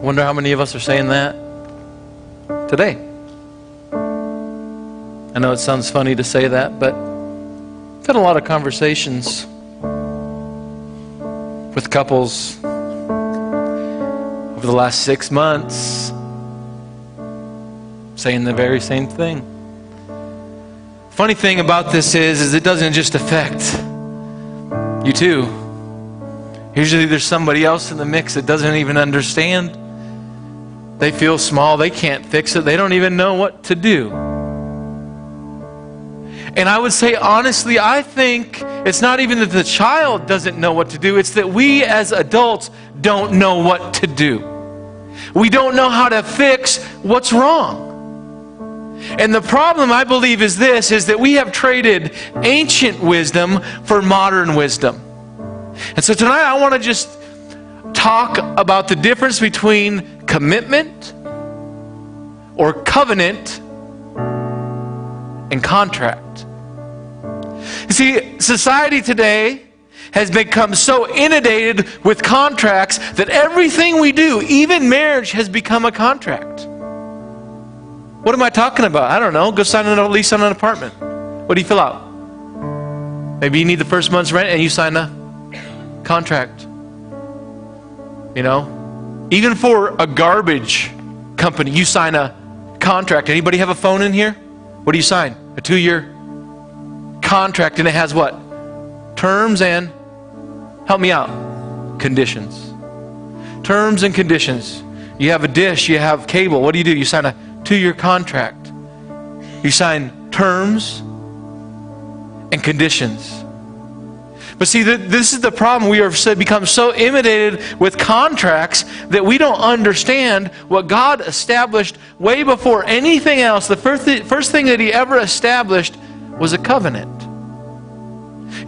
Wonder how many of us are saying that today. I know it sounds funny to say that, but I've had a lot of conversations with couples over the last 6 months saying the very same thing. Funny thing about this is it doesn't just affect you too. Usually there's somebody else in the mix that doesn't even understand. They feel small. They can't fix it. They don't even know what to do. And I would say, honestly, I think it's not even that the child doesn't know what to do. It's that we as adults don't know what to do. We don't know how to fix what's wrong. And the problem, I believe, is this, is that we have traded ancient wisdom for modern wisdom. And so tonight I want to just talk about the difference between commitment or covenant and contract. You see, society today has become so inundated with contracts that everything we do, even marriage, has become a contract. What am I talking about? I don't know. Go sign a lease on an apartment. What do you fill out? Maybe you need the first month's rent and you sign a contract. You know? Even for a garbage company, you sign a contract. Anybody have a phone in here? What do you sign? A 2-year contract, and it has what? Terms and, help me out, conditions. Terms and conditions. You have a dish, you have cable. What do? You sign a 2-year contract. You sign terms and conditions. But see, this is the problem. We are become so inundated with contracts that we don't understand what God established way before anything else. The first thing that He ever established was a covenant.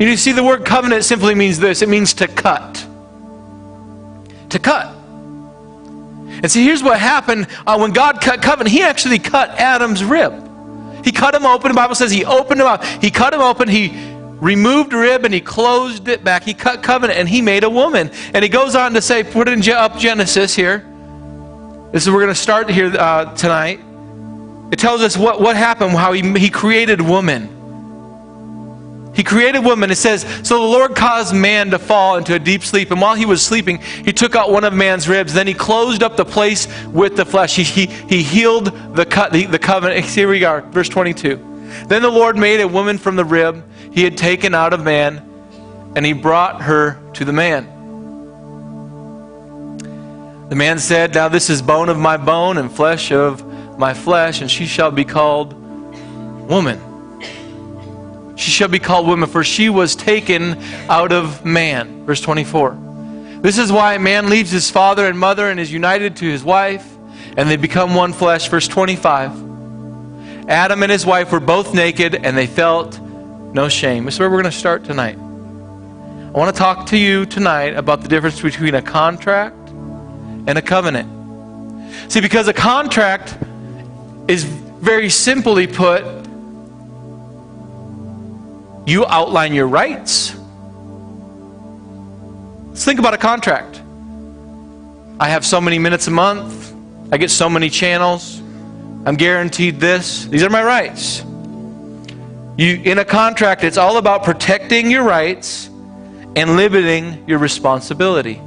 You see, the word covenant simply means this. It means to cut. To cut. And see, here's what happened when God cut covenant. He actually cut Adam's rib. He cut him open. The Bible says He opened him up. He cut him open. He removed rib and He closed it back. He cut covenant and He made a woman. And He goes on to say, put it up Genesis here. This is where we're going to start here tonight. It tells us what happened, how He created woman. He created woman. It says, so the Lord caused man to fall into a deep sleep. And while he was sleeping, He took out one of man's ribs. Then He closed up the place with the flesh. He healed the covenant. Here we are, verse 22. Then the Lord made a woman from the rib He had taken out of man, and He brought her to the man. The man said, now this is bone of my bone and flesh of my flesh, and she shall be called woman. She shall be called woman, for she was taken out of man. Verse 24. This is why a man leaves his father and mother and is united to his wife, and they become one flesh. Verse 25. Adam and his wife were both naked, and they felt no shame. This is where we're going to start tonight. I want to talk to you tonight about the difference between a contract and a covenant. See, because a contract is very simply put, you outline your rights. Let's think about a contract. I have so many minutes a month. I get so many channels. I'm guaranteed this. These are my rights. In a contract, it's all about protecting your rights and limiting your responsibility.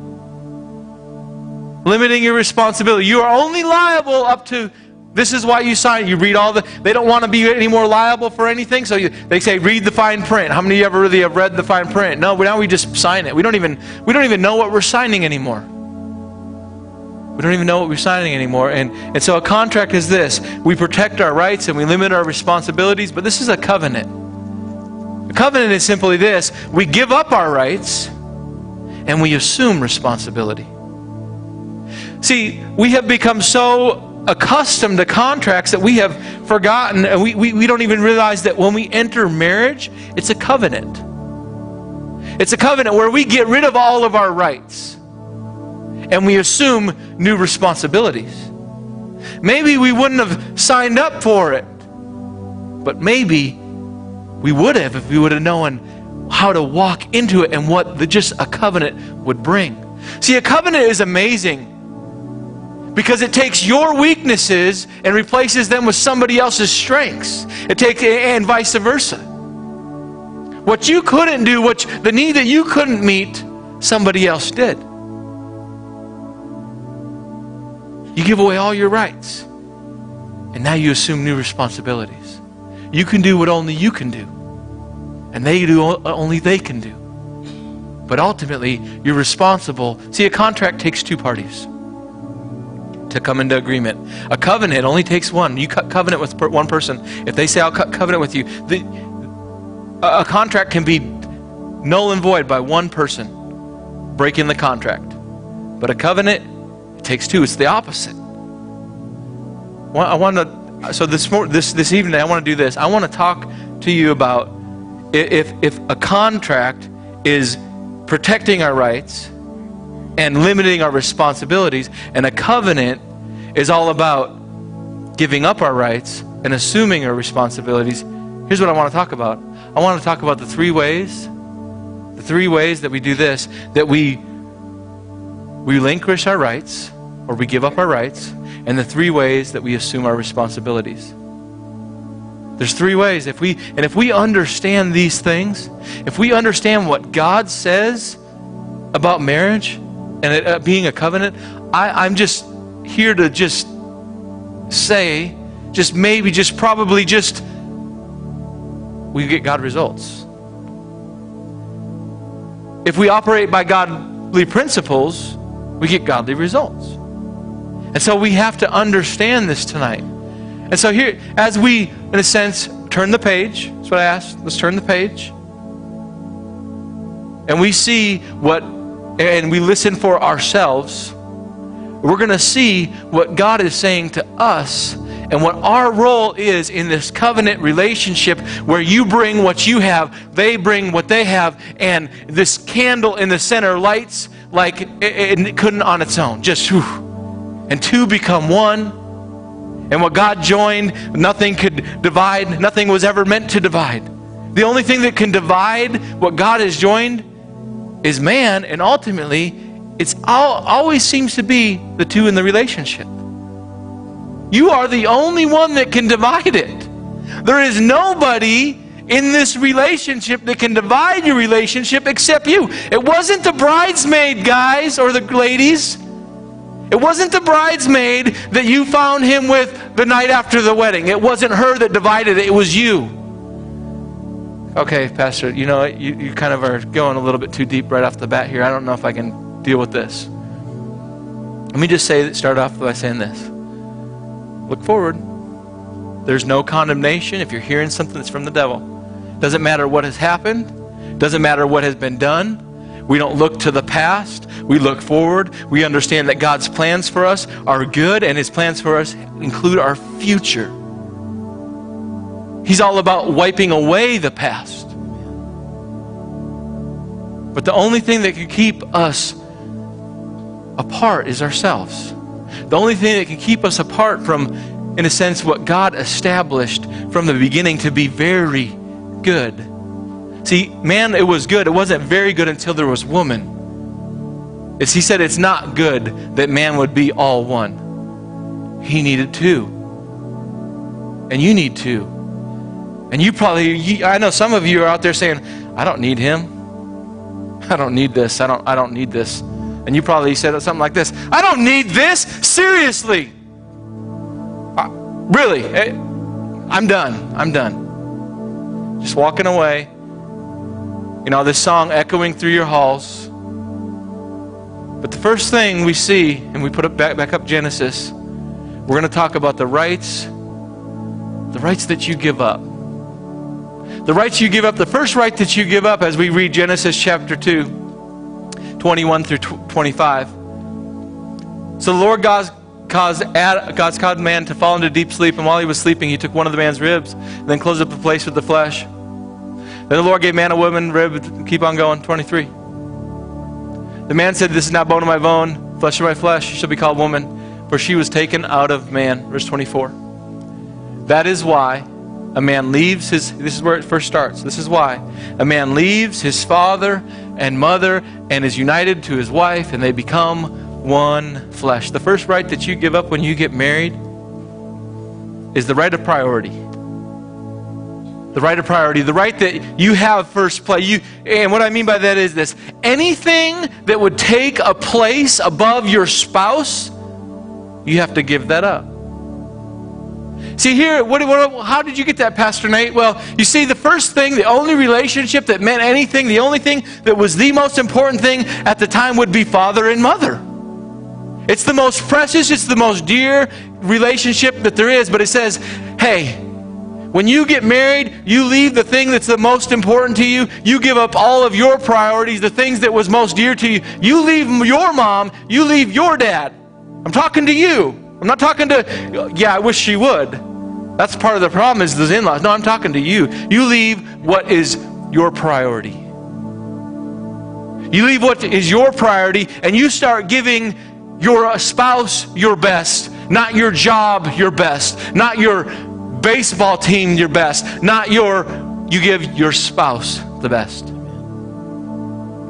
Limiting your responsibility. You are only liable up to, this is why you sign. You read they don't want to be any more liable for anything, so they say read the fine print. How many of you ever really have read the fine print? No, now we just sign it. We don't even know what we're signing anymore. We don't even know what we're signing anymore. And so a contract is this. We protect our rights and we limit our responsibilities, but this is a covenant. A covenant is simply this. We give up our rights and we assume responsibility. See, we have become so accustomed to contracts that we have forgotten, and we don't even realize that when we enter marriage, it's a covenant. It's a covenant where we get rid of all of our rights and we assume new responsibilities. Maybe we wouldn't have signed up for it, but maybe we would have if we would have known how to walk into it and what just a covenant would bring. See, a covenant is amazing. Because it takes your weaknesses and replaces them with somebody else's strengths. And vice versa. What you couldn't do, the need that you couldn't meet, somebody else did. You give away all your rights. And now you assume new responsibilities. You can do what only you can do. And they do only they can do. But ultimately, you're responsible. See, a contract takes two parties to come into agreement. A covenant only takes one. You covenant with one person. If they say, I'll covenant with you, a contract can be null and void by one person breaking the contract. But a covenant, it takes two. It's the opposite. So this evening, I want to do this. I want to talk to you about if a contract is protecting our rights and limiting our responsibilities, and a covenant is all about giving up our rights and assuming our responsibilities. Here's what I want to talk about. I want to talk about the three ways that we do this, that we relinquish our rights, or we give up our rights, and the three ways that we assume our responsibilities. There's three ways. If we understand these things, if we understand what God says about marriage and it being a covenant, I'm just here to just say, we get God results. If we operate by godly principles, we get godly results. And so we have to understand this tonight. And so here, as we, in a sense, turn the page, that's what I asked, let's turn the page. And we see and we listen for ourselves. We're going to see what God is saying to us and what our role is in this covenant relationship, where you bring what you have, they bring what they have, and this candle in the center lights like it couldn't on its own. Just whew. And two become one. And what God joined, nothing could divide. Nothing was ever meant to divide. The only thing that can divide what God has joined is man, and ultimately, always seems to be the two in the relationship. You are the only one that can divide it. There is nobody in this relationship that can divide your relationship except you. It wasn't the bridesmaid, guys, or the ladies. It wasn't the bridesmaid that you found him with the night after the wedding. It wasn't her that divided it. It was you. Okay, Pastor, you kind of are going a little bit too deep right off the bat here. I don't know if I can deal with this. Let me just start off by saying this. Look forward. There's no condemnation if you're hearing something that's from the devil. Doesn't matter what has happened. Doesn't matter what has been done. We don't look to the past. We look forward. We understand that God's plans for us are good, and His plans for us include our future. He's all about wiping away the past. But the only thing that can keep us apart is ourselves. The only thing that can keep us apart from, in a sense, what God established from the beginning to be very good. See, man, it was good. It wasn't very good until there was woman. He said it's not good that man would be all one. He needed two. And you need two. And I know some of you are out there saying, I don't need him. I don't need this. I don't need this. And you probably said something like this, I don't need this. Seriously. Really. I'm done. Just walking away. This song echoing through your halls. But the first thing we see, and we put it back up Genesis, we're going to talk about the rights that you give up. The rights you give up, the first right that you give up as we read Genesis chapter 2, 21 through 25. So the Lord God caused man to fall into deep sleep, and while he was sleeping, he took one of the man's ribs, and then closed up the place with the flesh. Then the Lord gave man a woman rib. Keep on going, 23. The man said, this is not bone of my bone, flesh of my flesh. She shall be called woman, for she was taken out of man. Verse 24. That is why a man leaves this is where it first starts. This is why a man leaves his father and mother and is united to his wife, and they become one flesh. The first right that you give up when you get married is the right of priority. The right of priority. The right that you have first place. And what I mean by that is this. Anything that would take a place above your spouse, you have to give that up. See here, how did you get that, Pastor Nate? Well, you see, the first thing, the only relationship that meant anything, the only thing that was the most important thing at the time would be father and mother. It's the most precious, it's the most dear relationship that there is. But it says, hey, when you get married, you leave the thing that's the most important to you. You give up all of your priorities, the things that was most dear to you. You leave your mom, you leave your dad. I'm talking to you. I'm not talking to, yeah, I wish she would. That's part of the problem is those in-laws. No, I'm talking to you. You leave what is your priority. You leave what is your priority and you start giving your spouse your best, not your job your best, not your baseball team your best, you give your spouse the best.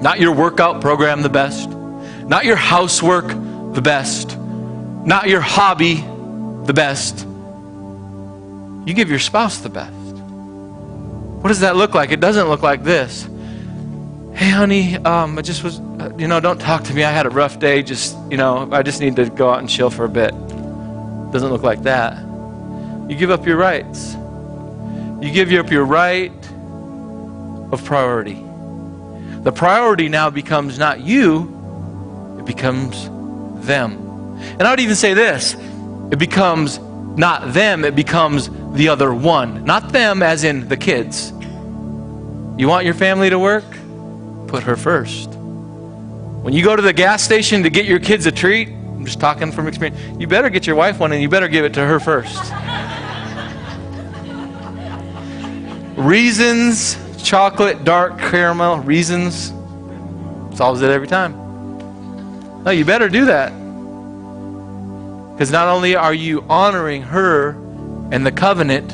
Not your workout program the best, not your housework the best, not your hobby the best. You give your spouse the best. What does that look like? It doesn't look like this. Hey, honey, I just was, don't talk to me. I had a rough day. I just need to go out and chill for a bit. Doesn't look like that. You give up your rights. You give up your right of priority. The priority now becomes not you, it becomes them. And I would even say this, it becomes not them, it becomes the other one. Not them as in the kids. You want your family to work? Put her first. When you go to the gas station to get your kids a treat, I'm just talking from experience, you better get your wife one and you better give it to her first. Reasons, chocolate, dark caramel, Reasons, solves it every time. No, you better do that. Because not only are you honoring her and the covenant,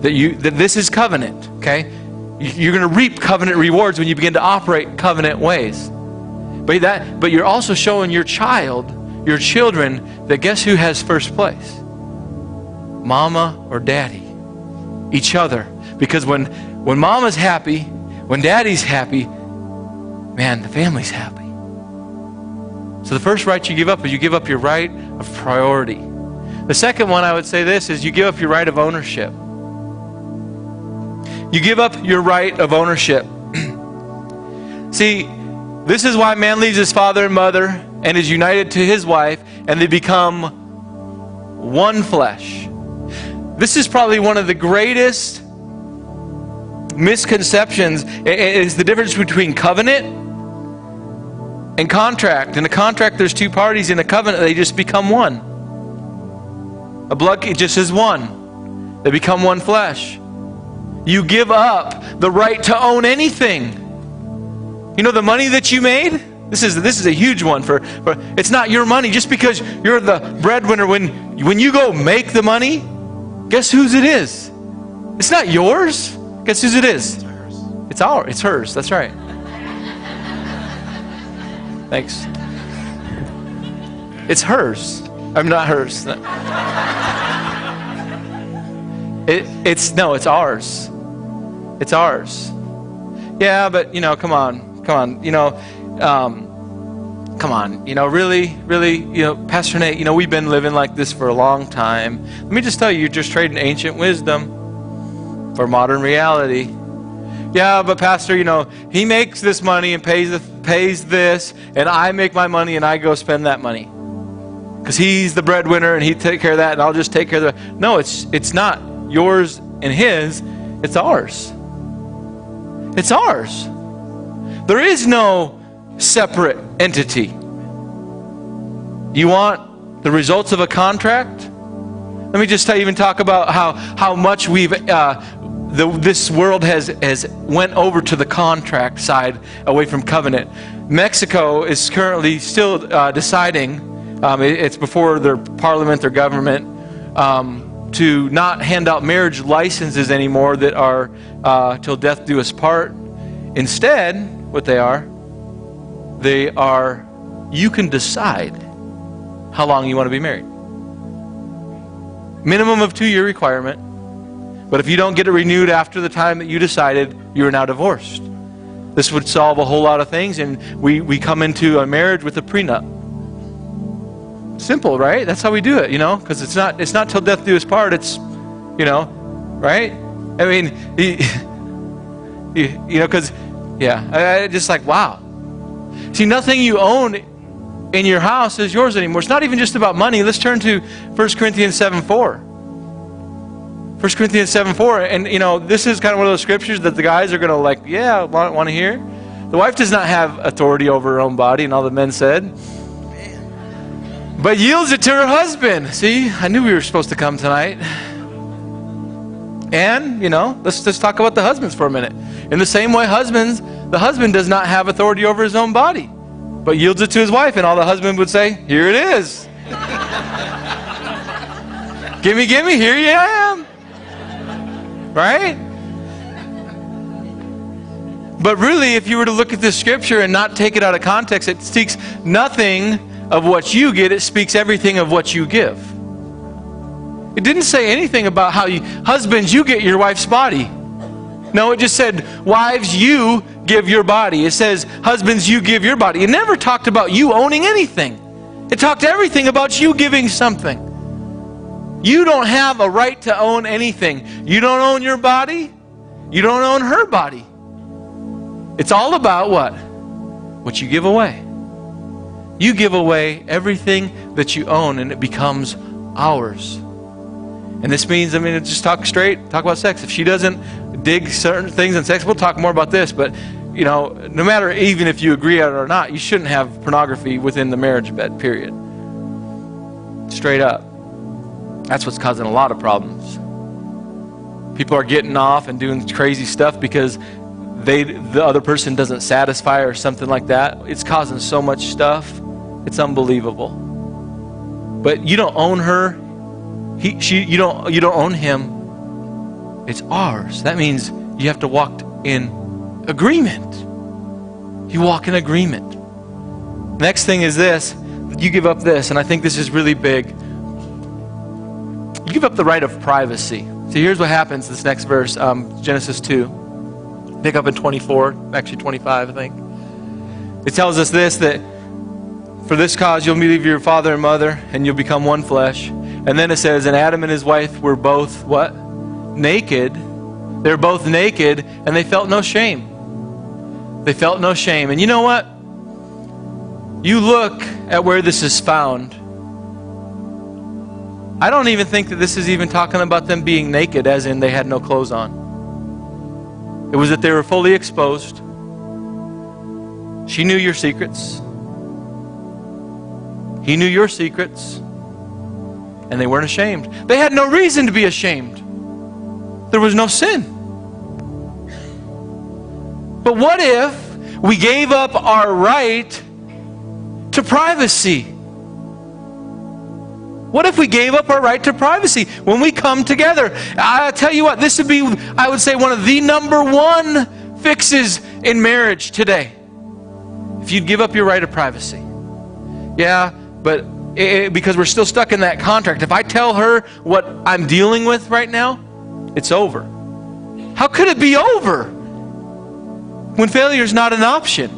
that this is covenant, okay? You're going to reap covenant rewards when you begin to operate covenant ways. But you're also showing your children, that guess who has first place? Mama or daddy. Each other. Because when mama's happy, when daddy's happy, man, the family's happy. So the first right you give up is you give up your right of priority. The second one, I would say this, is you give up your right of ownership. You give up your right of ownership. See, this is why man leaves his father and mother and is united to his wife, and they become one flesh. This is probably one of the greatest misconceptions. Is the difference between covenant and contract. In a contract, there's two parties. In a covenant, they just become one. A blood, it just is one. They become one flesh. You give up the right to own anything. You know the money that you made? This is a huge one for it's not your money. Just because you're the breadwinner, when you go make the money, guess whose it is? It's not yours. Guess whose it is? It's ours. It's hers. That's right. Thanks. It's hers. I'm not hers. It's ours. It's ours. Yeah, but come on. Really, Pastor Nate, we've been living like this for a long time. Let me just tell you, you're just trading ancient wisdom for modern reality. Yeah, but Pastor, he makes this money and pays this, and I make my money and I go spend that money. Because he's the breadwinner and he take care of that and I'll just take care of that. No, it's not yours and his, it's ours. It's ours. There is no separate entity. You want the results of a contract? Let me just talk about how much this world has went over to the contract side away from covenant. Mexico is currently still deciding, it's before their parliament, their government, to not hand out marriage licenses anymore that are till death do us part. Instead, what they are you can decide how long you want to be married. Minimum of 2-year requirement. But if you don't get it renewed after the time that you decided, you are now divorced. This would solve a whole lot of things, and we come into a marriage with a prenup. Simple, right? That's how we do it, because it's not till death do us part. It's, right? I mean, because, I just like, wow. See, nothing you own in your house is yours anymore. It's not even just about money. Let's turn to 1 Corinthians 7:4. 1 Corinthians 7:4, and this is kind of one of those scriptures that the guys are going to want to hear. The wife does not have authority over her own body, and all the men said, but yields it to her husband. See, I knew we were supposed to come tonight. And, let's just talk about the husbands for a minute. In the same way, the husband does not have authority over his own body, but yields it to his wife, and all the husband would say, here it is. Gimme, here I am. Right? But really, if you were to look at this scripture and not take it out of context, it speaks nothing of what you get. It speaks everything of what you give. It didn't say anything about how husbands, you get your wife's body. No, it just said, wives, you give your body. It says, husbands, you give your body. It never talked about you owning anything. It talked everything about you giving something. You don't have a right to own anything. You don't own your body. You don't own her body. It's all about what? What you give away. You give away everything that you own, and it becomes ours. And this means, just talk straight, talk about sex. If she doesn't dig certain things in sex, we'll talk more about this, but, no matter even if you agree on it or not, you shouldn't have pornography within the marriage bed, period. Straight up. That's what's causing a lot of problems. People are getting off and doing crazy stuff because the other person doesn't satisfy or something like that. It's causing so much stuff. It's unbelievable. But you don't own her. You don't own him. It's ours. That means you have to walk in agreement. You walk in agreement. Next thing is this. You give up this, and I think this is really big. You give up the right of privacy. See, here's what happens, this next verse, Genesis 2. Pick up in 24, actually 25, I think. It tells us this, that for this cause you'll leave your father and mother, and you'll become one flesh. And then it says, and Adam and his wife were both, what? Naked. They were both naked, and they felt no shame. They felt no shame. And you know what? You look at where this is found. I don't even think that this is even talking about them being naked, as in they had no clothes on. It was that they were fully exposed. She knew your secrets. He knew your secrets. And they weren't ashamed. They had no reason to be ashamed. There was no sin. But what if we gave up our right to privacy? What if we gave up our right to privacy when we come together? I'll tell you what, this would be, I would say, one of the number one fixes in marriage today. If you'd give up your right of privacy. Yeah, but because we're still stuck in that contract. If I tell her what I'm dealing with right now, it's over. How could it be over when failure is not an option?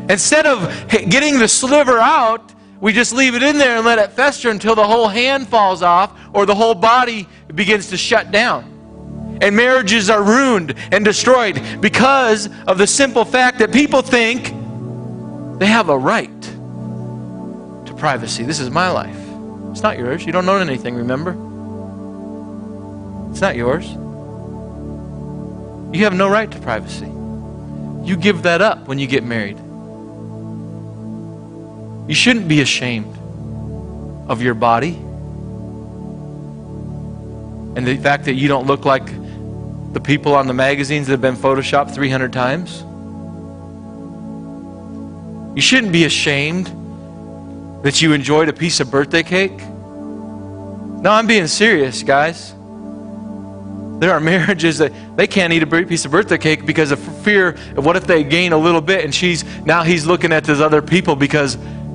Instead of getting the sliver out, we just leave it in there and let it fester until the whole hand falls off or the whole body begins to shut down. And marriages are ruined and destroyed because of the simple fact that people think they have a right to privacy. This is my life. It's not yours. You don't own anything, remember? It's not yours. You have no right to privacy. You give that up when you get married. You shouldn't be ashamed of your body and the fact that you don't look like the people on the magazines that have been photoshopped 300 times. You shouldn't be ashamed that you enjoyed a piece of birthday cake. No, I'm being serious, guys. There are marriages that they can't eat a piece of birthday cake because of fear of what if they gain a little bit, and now he's looking at those other people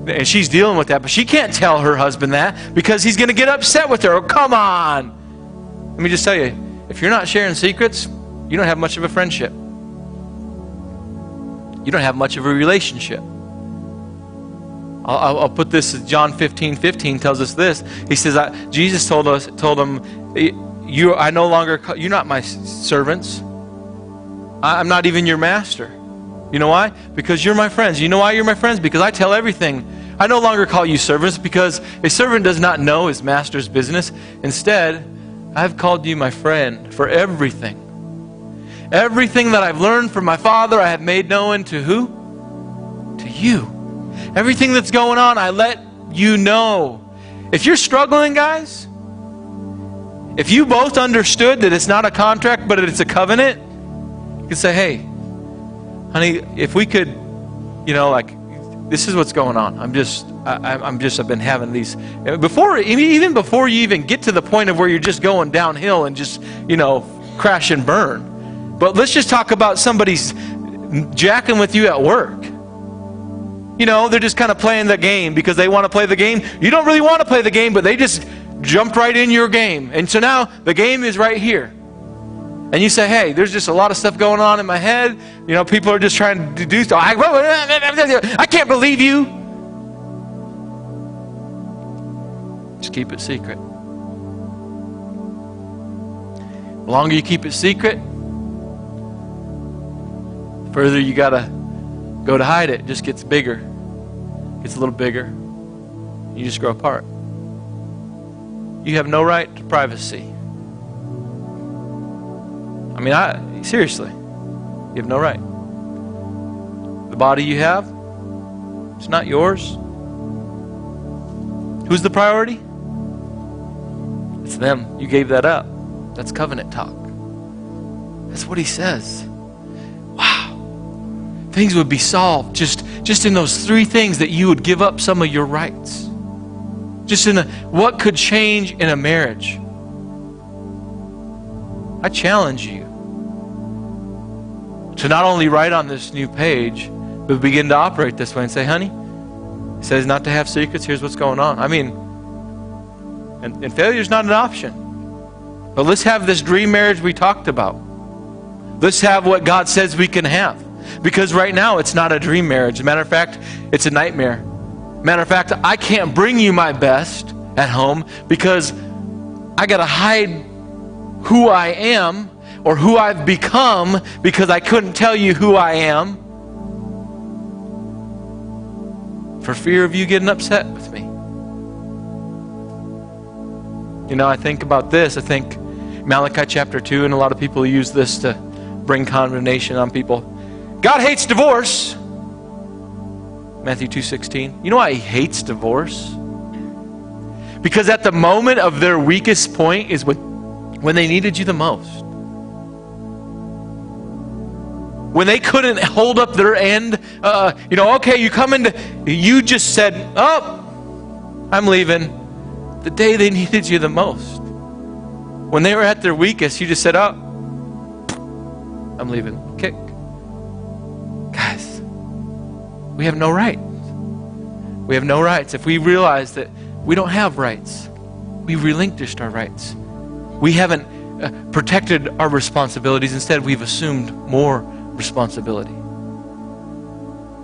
and she's dealing with that, but she can't tell her husband that because he's going to get upset with her. Oh, come on. Let me just tell you, if you're not sharing secrets, you don't have much of a friendship. You don't have much of a relationship. I'll put this, John 15:15 tells us this. He says, Jesus told him, I no longer call, you're not my servants. I'm not even your master. You know why? Because you're my friends. You know why you're my friends? Because I tell everything. I no longer call you servants because a servant does not know his master's business. Instead, I've called you my friend for everything. Everything that I've learned from my Father, I have made known to who? To you. Everything that's going on, I let you know. If you're struggling, guys, if you both understood that it's not a contract, but it's a covenant, you can say, hey, honey, if we could, this is what's going on. I've been having these, even before you even get to the point of where you're just going downhill and just, crash and burn. But let's just talk about somebody's jacking with you at work. They're just kind of playing the game because they want to play the game. You don't really want to play the game, but they just jumped right in your game. And so now the game is right here. And you say, hey, there's just a lot of stuff going on in my head. People are just trying to do stuff. I can't believe you. Just keep it secret. The longer you keep it secret, the further you got to go to hide it. It just gets bigger. Gets a little bigger. You just grow apart. You have no right to privacy. Seriously, you have no right. The body you have, it's not yours. Who's the priority? It's them. You gave that up. That's covenant talk. That's what he says. Wow. Things would be solved just in those three things, that you would give up some of your rights. Just what could change in a marriage? I challenge you to not only write on this new page, but begin to operate this way and say, honey, he says not to have secrets. Here's what's going on. And failure is not an option. But let's have this dream marriage we talked about. Let's have what God says we can have. Because right now it's not a dream marriage. As a matter of fact, it's a nightmare. Matter of fact, I can't bring you my best at home because I got to hide who I am or who I've become because I couldn't tell you who I am for fear of you getting upset with me. I think about this. I think Malachi chapter 2, and a lot of people use this to bring condemnation on people. God hates divorce. Matthew 2:16. You know why he hates divorce? Because at the moment of their weakest point is when they needed you the most. When they couldn't hold up their end, okay, you just said, oh, I'm leaving. The day they needed you the most. When they were at their weakest, you just said, oh, I'm leaving. Kick. Guys, we have no rights. We have no rights. If we realize that we don't have rights, we relinquished our rights. We haven't protected our responsibilities. Instead, we've assumed more responsibility.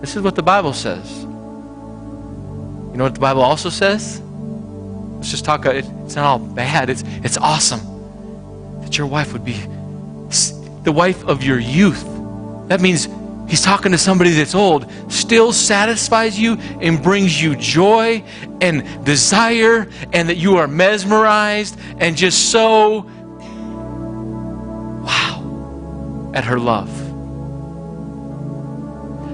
This is what the Bible says. You know what the Bible also says? Let's just talk. It's not all bad. It's awesome that your wife would be the wife of your youth. That means he's talking to somebody that's old, still satisfies you and brings you joy and desire, and that you are mesmerized and just so wow at her love.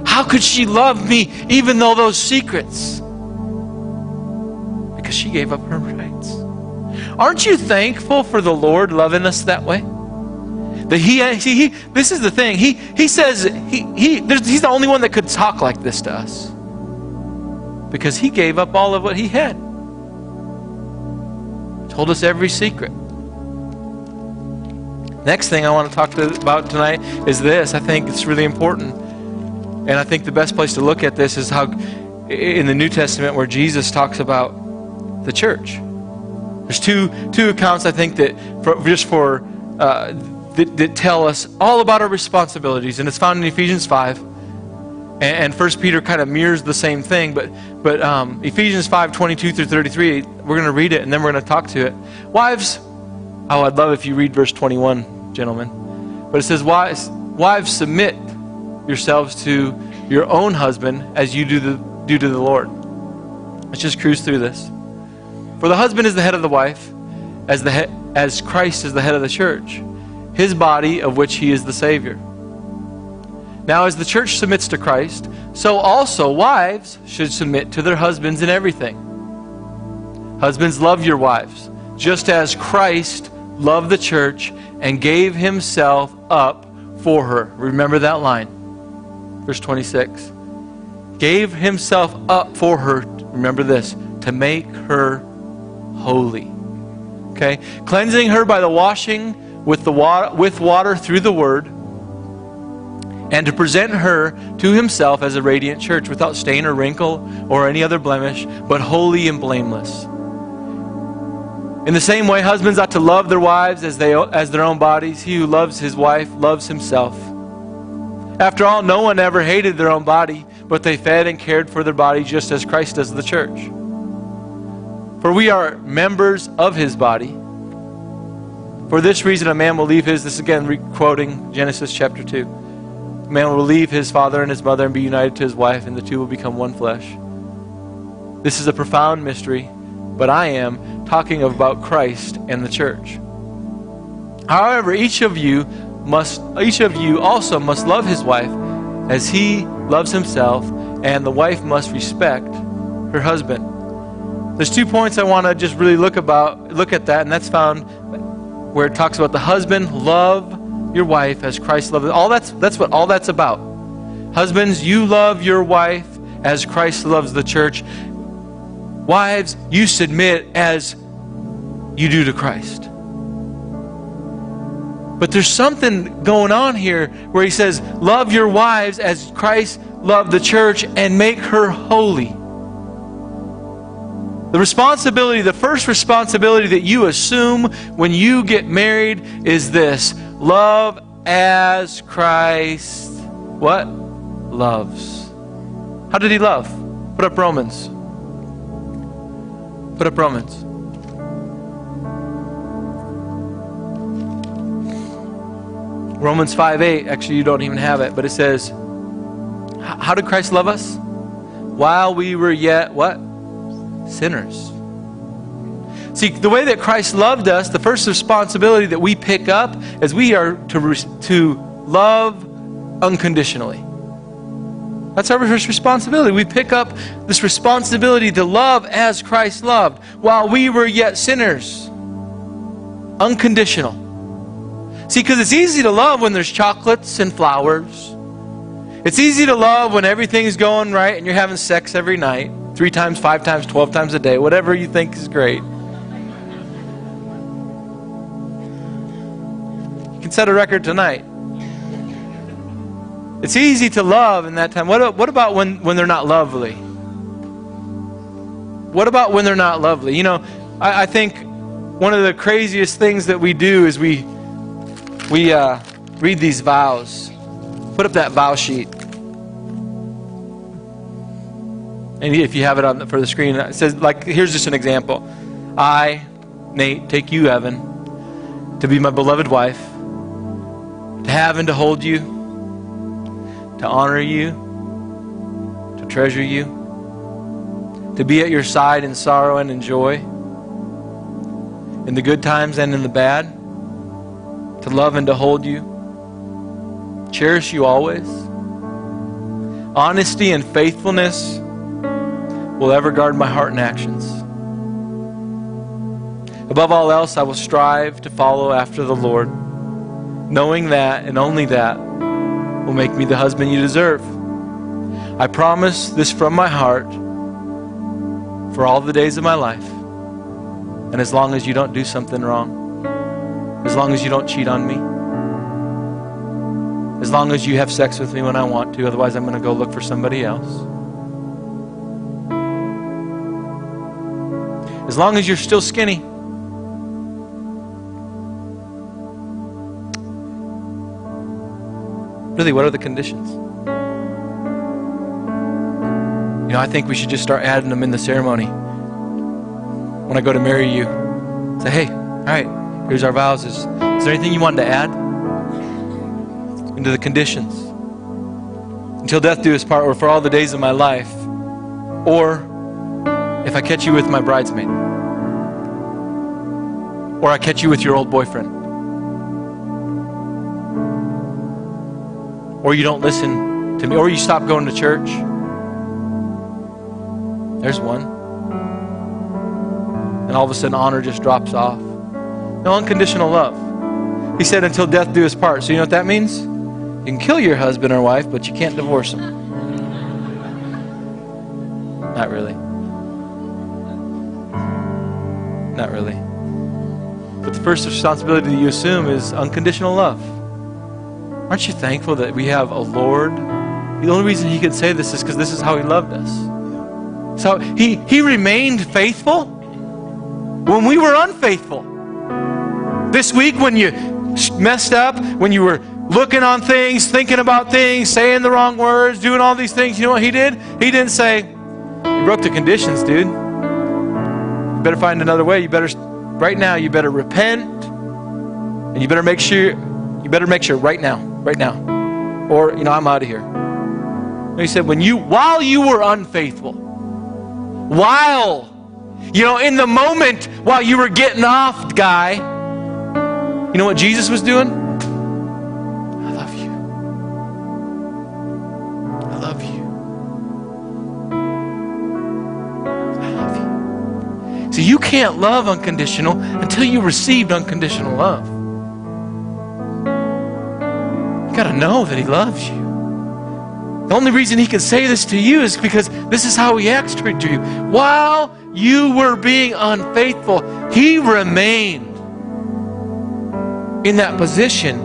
How could she love me even though those secrets? Because she gave up her rights. Aren't you thankful for the Lord loving us that way? That this is the thing. He says he's the only one that could talk like this to us. Because he gave up all of what he had. Told us every secret. Next thing I want to talk about tonight is this. I think it's really important. And I think the best place to look at this is how in the New Testament where Jesus talks about the church. There's two accounts I think that that tell us all about our responsibilities, and it's found in Ephesians 5. And 1 Peter kind of mirrors the same thing, but Ephesians 5:22 through 33, we're going to read it and then we're going to talk to it. Wives, I'd love if you read verse 21, gentlemen. But it says, wives, submit yourselves to your own husband as you do to the Lord. Let's just cruise through this. For the husband is the head of the wife, as Christ is the head of the church, his body of which he is the Savior. Now as the church submits to Christ, so also wives should submit to their husbands in everything. Husbands, love your wives, just as Christ loved the church and gave himself up for her. Remember that line. Verse 26. Gave himself up for her, remember this, to make her holy. Okay? Cleansing her by the washing with water through the word, and to present her to himself as a radiant church without stain or wrinkle or any other blemish, but holy and blameless. In the same way, husbands ought to love their wives as their own bodies. He who loves his wife loves himself. After all, no one ever hated their own body, but they fed and cared for their body just as Christ does the church. For we are members of his body. For this reason, a man will leave this is again quoting Genesis chapter 2. A man will leave his father and his mother and be united to his wife, and the two will become one flesh. This is a profound mystery, but I am talking about Christ and the church. However, each of you also must love his wife as he loves himself, and the wife must respect her husband. There's 2 points I want to just really look at that, and that's found where it talks about the husband, love your wife as Christ loved. That's what all that's about. Husbands, you love your wife as Christ loves the church. Wives, you submit as you do to Christ. But there's something going on here where he says, love your wives as Christ loved the church and make her holy. The first responsibility that you assume when you get married is this: love as Christ, what? Loves. How did he love? Put up Romans. Put up Romans. Romans 5:8, actually you don't even have it, but it says, how did Christ love us? While we were yet, what? Sinners. See, the way that Christ loved us, the first responsibility that we pick up is we are to love unconditionally. That's our first responsibility. We pick up this responsibility to love as Christ loved while we were yet sinners. Unconditional. See, because it's easy to love when there's chocolates and flowers. It's easy to love when everything's going right and you're having sex every night, 3 times, 5 times, 12 times a day, whatever you think is great. You can set a record tonight. It's easy to love in that time. What about when they're not lovely? What about when they're not lovely? You know, I think one of the craziest things that we do is we read these vows. Put up that vow sheet. And if you have it for the screen, it says, like, here's just an example. I, Nate, take you, Evan, to be my beloved wife, to have and to hold you, to honor you, to treasure you, to be at your side in sorrow and in joy, in the good times and in the bad, to love and to hold you, cherish you always. Honesty and faithfulness will ever guard my heart and actions. Above all else, I will strive to follow after the Lord, knowing that and only that will make me the husband you deserve. I promise this from my heart for all the days of my life, and as long as you don't do something wrong, as long as you don't cheat on me, as long as you have sex with me when I want to. Otherwise, I'm going to go look for somebody else. As long as you're still skinny. Really, what are the conditions? You know, I think we should just start adding them in the ceremony. When I go to marry you, say, hey, all right, here's our vows. Is there anything you wanted to add into the conditions? Until death do us part, or for all the days of my life, or if I catch you with my bridesmaid, or I catch you with your old boyfriend, or you don't listen to me, or you stop going to church. There's one. And all of a sudden honor just drops off. No, unconditional love. He said until death do us part. So you know what that means? You can kill your husband or wife, but you can't divorce them. Not really. Not really. But the first responsibility that you assume is unconditional love. Aren't you thankful that we have a Lord? The only reason he could say this is because this is how he loved us. So he remained faithful when we were unfaithful. This week when you messed up, when you were looking on things, thinking about things, saying the wrong words, doing all these things, you know what he did? He didn't say, you broke the conditions, dude. You better find another way. You better, right now, you better repent. And you better make sure right now. Or, you know, I'm out of here. And he said, while you were unfaithful, in the moment while you were getting off, guy, you know what Jesus was doing? I love you. I love you. I love you. See, you can't love unconditional until you received unconditional love. You got to know that he loves you. The only reason he can say this to you is because this is how he acts toward you. While you were being unfaithful, he remained in that position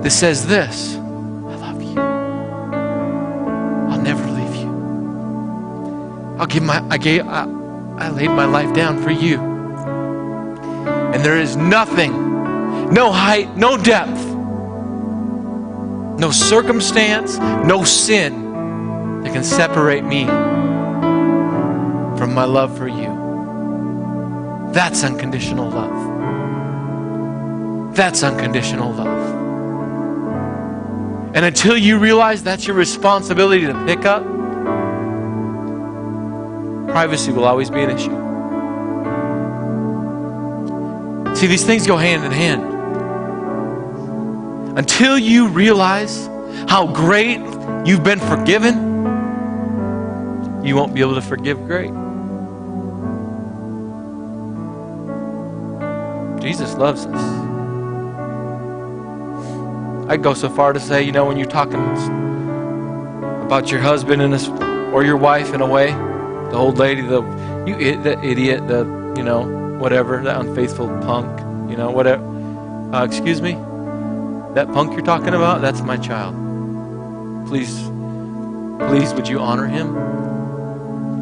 that says this: I love you. I'll never leave you. I laid my life down for you. And there is nothing, no height, no depth, no circumstance, no sin that can separate me from my love for you. That's unconditional love. That's unconditional love. And until you realize that's your responsibility to pick up, privacy will always be an issue. See, these things go hand in hand. Until you realize how great you've been forgiven, you won't be able to forgive great. Jesus loves us. I'd go so far to say, when you're talking about your husband or your wife in a way, the old lady, the idiot, whatever, that unfaithful punk, whatever. Excuse me? That punk you're talking about, that's my child. Please, would you honor him?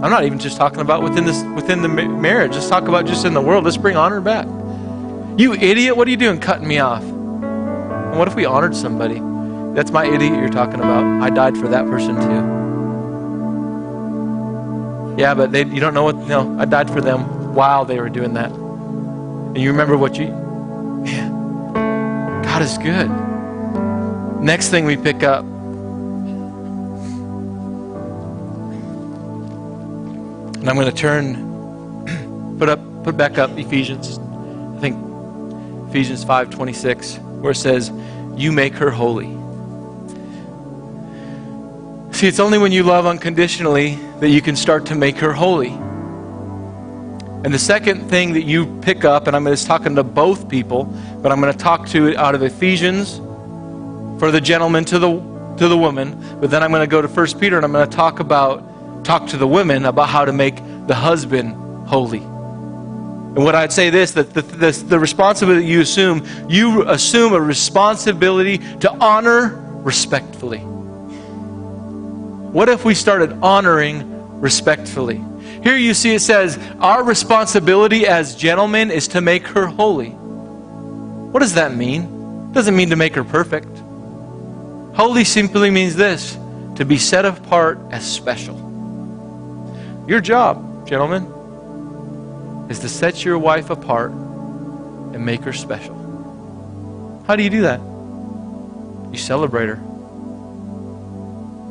I'm not even just talking about within the marriage. Let's talk about just in the world. Let's bring honor back. You idiot, what are you doing cutting me off? And what if we honored somebody? That's my idiot you're talking about. I died for that person too. Yeah, but you don't know what, no, I died for them while they were doing that. And you remember man, God is good. Next thing we pick up. And I'm going to put back up Ephesians, I think Ephesians 5:26, where it says, you make her holy. See, it's only when you love unconditionally that you can start to make her holy. And the second thing that you pick up, and I'm just talking to both people, but I'm going to talk to it out of Ephesians for the gentleman to the woman, but then I'm going to go to 1 Peter and I'm going to talk to the women about how to make the husband holy. And what I'd say that the responsibility you assume a responsibility to honor respectfully? What if we started honoring respectfully? Here you see it says, our responsibility as gentlemen is to make her holy. What does that mean? It doesn't mean to make her perfect. Holy simply means this, to be set apart as special. Your job, gentlemen, is to set your wife apart and make her special. How do you do that? You celebrate her.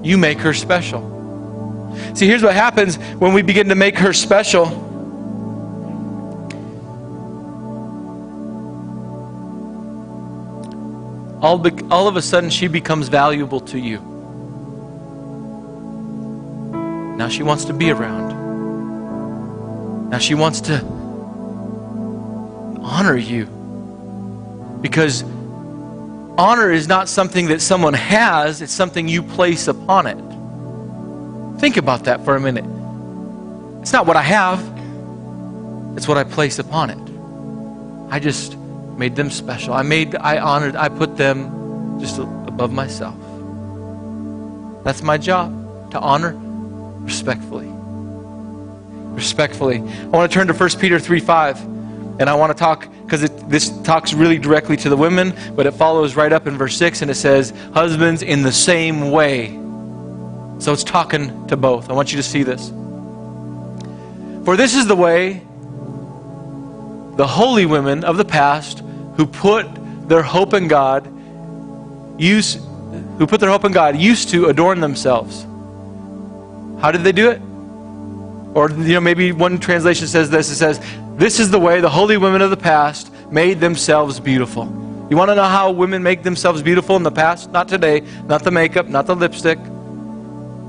You make her special. See, here's what happens when we begin to make her special. All of a sudden, she becomes valuable to you. Now she wants to be around. Now she wants to honor you. Because honor is not something that someone has, it's something you place upon it. Think about that for a minute. It's not what I have, it's what I place upon it. I just made them special. I put them just above myself. That's my job, to honor respectfully. Respectfully. I want to turn to 1 Peter 3:5, and I want to talk, because this talks really directly to the women, but it follows right up in verse 6, and it says, husbands, in the same way. So it's talking to both. I want you to see this. For this is the way the holy women of the past who put their hope in God used to adorn themselves. How did they do it? Or maybe one translation says this. It says, this is the way the holy women of the past made themselves beautiful. You want to know how women make themselves beautiful in the past? Not today. Not the makeup. Not the lipstick.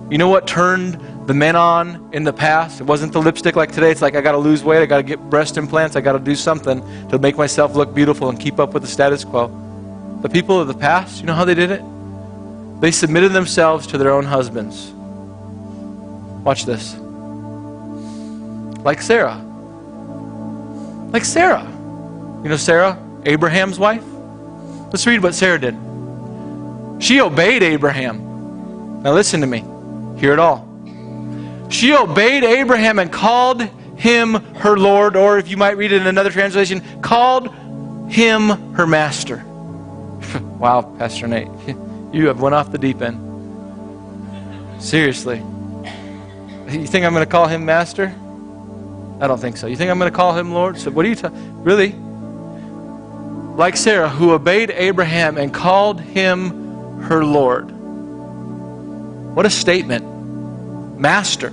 You know what turned the men on in the past? It wasn't the lipstick like today. It's like, I got to lose weight. I got to get breast implants. I got to do something to make myself look beautiful and keep up with the status quo. The people of the past, you know how they did it? They submitted themselves to their own husbands. Watch this. Like Sarah. Like Sarah. You know Sarah, Abraham's wife? Let's read what Sarah did. She obeyed Abraham. Now listen to me. Hear it all. She obeyed Abraham and called him her Lord, or if you might read it in another translation, called him her master. Wow, Pastor Nate. You have went off the deep end. Seriously. You think I'm going to call him master? I don't think so. You think I'm going to call him Lord? So what are you talking? Really? Like Sarah, who obeyed Abraham and called him her Lord. What a statement. Master.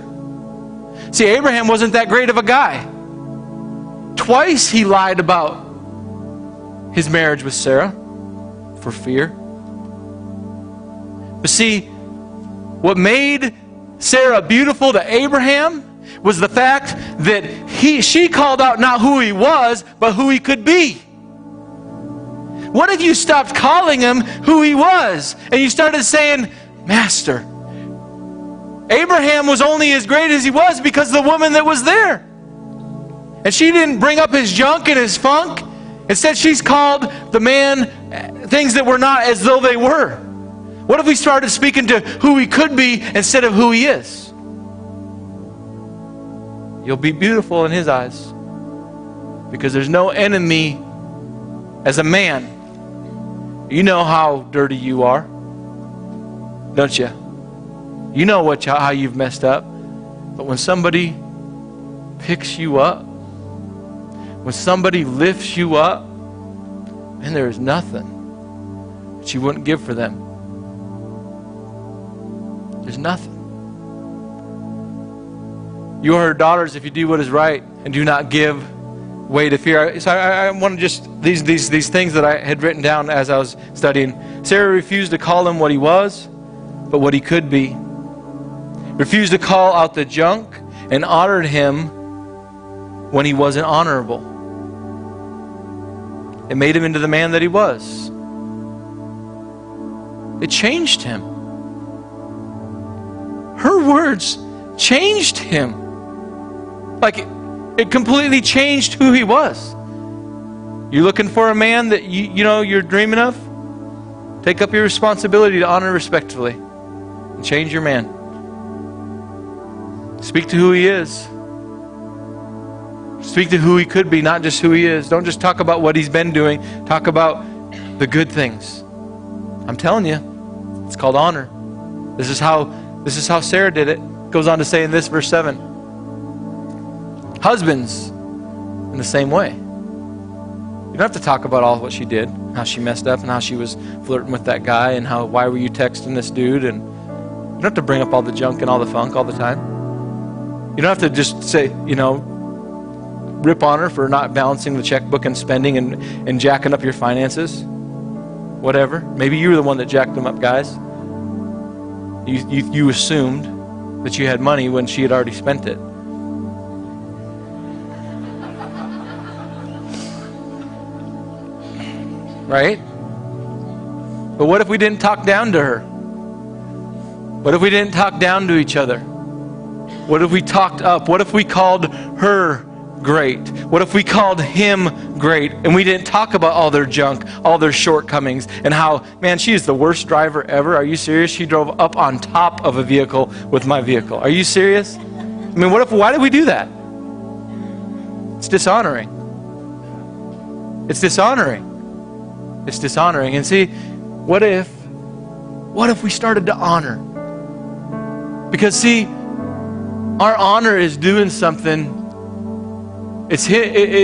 See, Abraham wasn't that great of a guy. Twice he lied about his marriage with Sarah for fear. But see, what made Sarah beautiful to Abraham was the fact that she called out not who he was, but who he could be. What if you stopped calling him who he was and you started saying, Master? Abraham was only as great as he was because of the woman that was there. And she didn't bring up his junk and his funk. Instead, she's called the man things that were not as though they were. What if we started speaking to who he could be instead of who he is? You'll be beautiful in his eyes. Because there's no enemy as a man. You know how dirty you are, don't you? You know how you've messed up. But when somebody picks you up, when somebody lifts you up, man, there is nothing that you wouldn't give for them. There's nothing. You are her daughters if you do what is right and do not give way to fear. So I want to just, these things that I had written down as I was studying. Sarah refused to call him what he was, but what he could be. Refused to call out the junk and honored him when he wasn't honorable. It made him into the man that he was. It changed him. Her words changed him. Like it completely changed who he was. You looking for a man that you're dreaming of? Take up your responsibility to honor respectfully and change your man. Speak to who he is. Speak to who he could be, not just who he is. Don't just talk about what he's been doing. Talk about the good things. I'm telling you, it's called honor. This is how Sarah did it. Goes on to say in this verse 7. Husbands, in the same way. You don't have to talk about all what she did, how she messed up and how she was flirting with that guy and why were you texting this dude, and you don't have to bring up all the junk and all the funk all the time. You don't have to just say, rip on her for not balancing the checkbook and spending and jacking up your finances. Whatever. Maybe you were the one that jacked them up, guys. You assumed that you had money when she had already spent it. Right? But what if we didn't talk down to her? What if we didn't talk down to each other? What if we talked up? What if we called her great? What if we called him great and we didn't talk about all their junk, all their shortcomings, and how, man, she is the worst driver ever. Are you serious? She drove up on top of a vehicle with my vehicle. Are you serious? I mean, why did we do that? It's dishonoring. It's dishonoring. It's dishonoring. And see, what if we started to honor? Because see, our honor is doing something. It